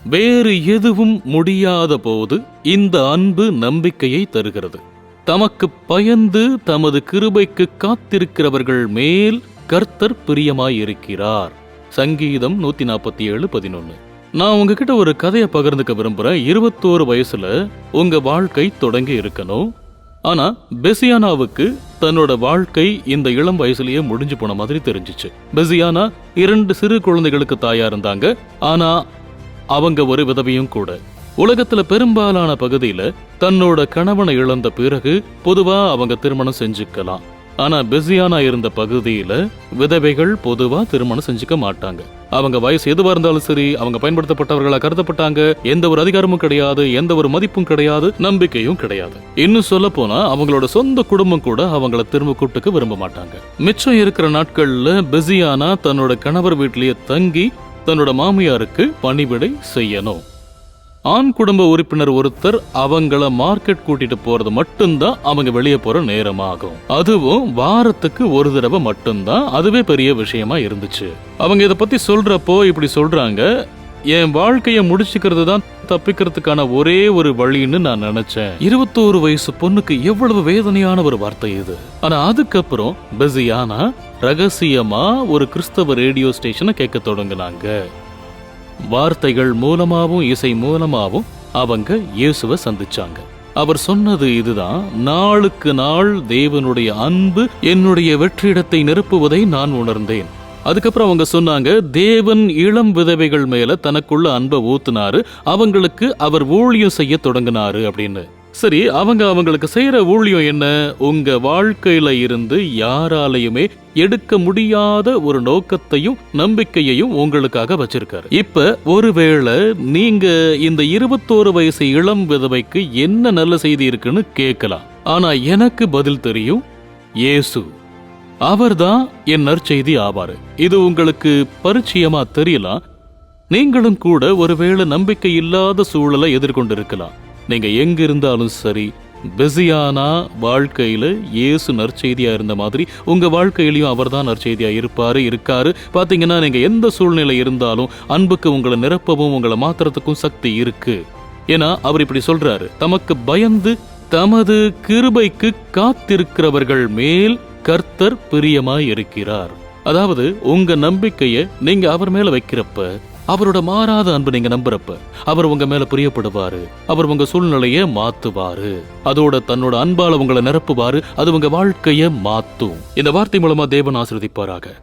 வேறு எதுவும் முடியாத போது இந்த அன்பு நம்பிக்கையை தருகிறது. தமக்கு பயந்து தமது கிருபைக்கு காத்திருக்கிறவர்கள் மேல் கர்த்தர் பிரியமாயிருக்கிறார். சங்கீதம் 147:11. நான் உங்ககிட்ட ஒரு கதையை பகிர்ந்துக்க விரும்புறேன். 21 வயசுல உங்க வாழ்க்கை தொடங்கி இருக்கணும். ஆனா பெசியானாவுக்கு தன்னோட வாழ்க்கை இந்த இளம் வயசுலயே முடிஞ்சு போன மாதிரி தெரிஞ்சிச்சு. பெசியானா 2 சிறு குழந்தைகளுக்கு தாயா இருந்தாங்க. ஆனா அவங்க ஒரு விதவையும் கூட. உலகத்துல பெரும்பாலான பகுதியில தன்னோட கணவனை இழந்த பிறகு பொதுவா அவங்க திருமணம் செஞ்சுக்கலாம். ஆனா பெசியானா இருந்த பகுதியில விதவைகள் பொதுவா திருமணம் செஞ்சுக்க மாட்டாங்க. அவங்க வயசு எதுவா இருந்தாலும் சரி, அவங்க பயன்படுத்தப்பட்டவர்களா கருதப்பட்டாங்க. எந்த ஒரு அதிகாரமும் கிடையாது, எந்த ஒரு மதிப்பும் கிடையாது, நம்பிக்கையும் கிடையாது. இன்னும் சொல்ல போனா அவங்களோட சொந்த குடும்பம் கூட அவங்கள திரும்ப கூட்டுக்கு விரும்ப மாட்டாங்க. மிச்சம் இருக்கிற நாட்கள்ல பெசியானா தன்னோட கணவர் வீட்டிலேயே தங்கி தன்னோட மாமியாருக்கு பணிவிடை செய்யணும். ஆண் குடும்ப உறுப்பினர் ஒருத்தர் அவங்கள மார்க்கெட் கூட்டிட்டு போறது மட்டும்தான் அவங்க வெளியே போற நேரமாகும். அதுவும் வாரத்துக்கு ஒரு தடவை மட்டும்தான். அதுவே பெரிய விஷயமா இருந்துச்சு. அவங்க இத பத்தி சொல்றப்போ இப்படி சொல்றாங்க, என் வாழ்க்கைய முடிச்சுக்கிறது தான் தப்பிக்கிறதுக்கான ஒரே ஒரு வழின்னு நான் நினைச்சேன். 21 வயசு பொண்ணுக்கு எவ்வளவு வேதனையான ஒரு வார்த்தை இது. ஆனா அதுக்கப்புறம் பெசியானா ரகசியமா ஒரு கிறிஸ்தவ ரேடியோ ஸ்டேஷனை கேட்க தொடங்கினாங்க. வார்த்தைகள் மூலமாவும் இசை மூலமாவும் அவங்க இயேசுவை சந்திச்சாங்க. அவர் சொன்னது இதுதான், நாளுக்கு நாள் தேவனுடைய அன்பு என்னுடைய வெற்றிடத்தை நிரப்புவதை நான் உணர்ந்தேன். அதுக்கப்புறம் அவங்க சொன்னாங்க, தேவன் இளம் விதவைகள் மேல தனக்குள்ள அன்பை ஊத்துனாரு, அவங்களுக்கு அவர் ஊழியம் செய்ய தொடங்கினாரு அப்படின்னு. சரி, அவங்களுக்கு செய்யற ஊழியம் என்ன? உங்க வாழ்க்கையில இருந்து யாராலையுமே எடுக்க முடியாத ஒரு நோக்கத்தையும் நம்பிக்கையையும் உங்களுக்காக வச்சிருக்காரு. இப்ப ஒருவேளை நீங்க இந்த 21 வயசு இளம் விதவைக்கு என்ன நல்ல செய்தி இருக்குன்னு கேட்கலாம். ஆனா எனக்கு பதில் தெரியும். இயேசு அவர்தான் என் நற்செய்தி ஆவாரு. இது உங்களுக்கு பரிச்சயமா தெரியலாம். நீங்களும் கூட ஒருவேளை நம்பிக்கை இல்லாத சூழலை எதிர்கொண்டிருக்கலாம். நீங்க எங்க இருந்தாலும் சரி, பெசியானா வாழ்க்கையில இயேசு நற்செய்தியா இருந்த மாதிரி உங்க வாழ்க்கையிலயும் அவர்தான் நற்செய்தியா இருக்காரு. பாத்தீங்கன்னா நீங்க எந்த சூழ்நிலை இருந்தாலும் அன்புக்கு உங்களை நிரப்பவும் உங்களை மாத்துறதுக்கும் சக்தி இருக்கு. ஏன்னா அவர் இப்படி சொல்றாரு, தமக்கு பயந்து தமது கிருபைக்கு காத்திருக்கிறவர்கள் மேல் கர்த்தர் பிரியமாய் இருக்கிறார். அதாவது உங்க நம்பிக்கைய நீங்க அவர் மேல வைக்கிறப்ப, அவரோட மாறாத அன்பு நீங்க நம்புறப்ப, அவர் உங்க மேல பிரியப்படுவாரு. அவர் உங்க சூழ்நிலைய மாத்துவாரு. அதோட தன்னோட அன்பால உங்களை நிரப்புவாரு. அது உங்க வாழ்க்கைய மாத்தும். இந்த வார்த்தை மூலமா தேவன் ஆசீர்வதிப்பாராக.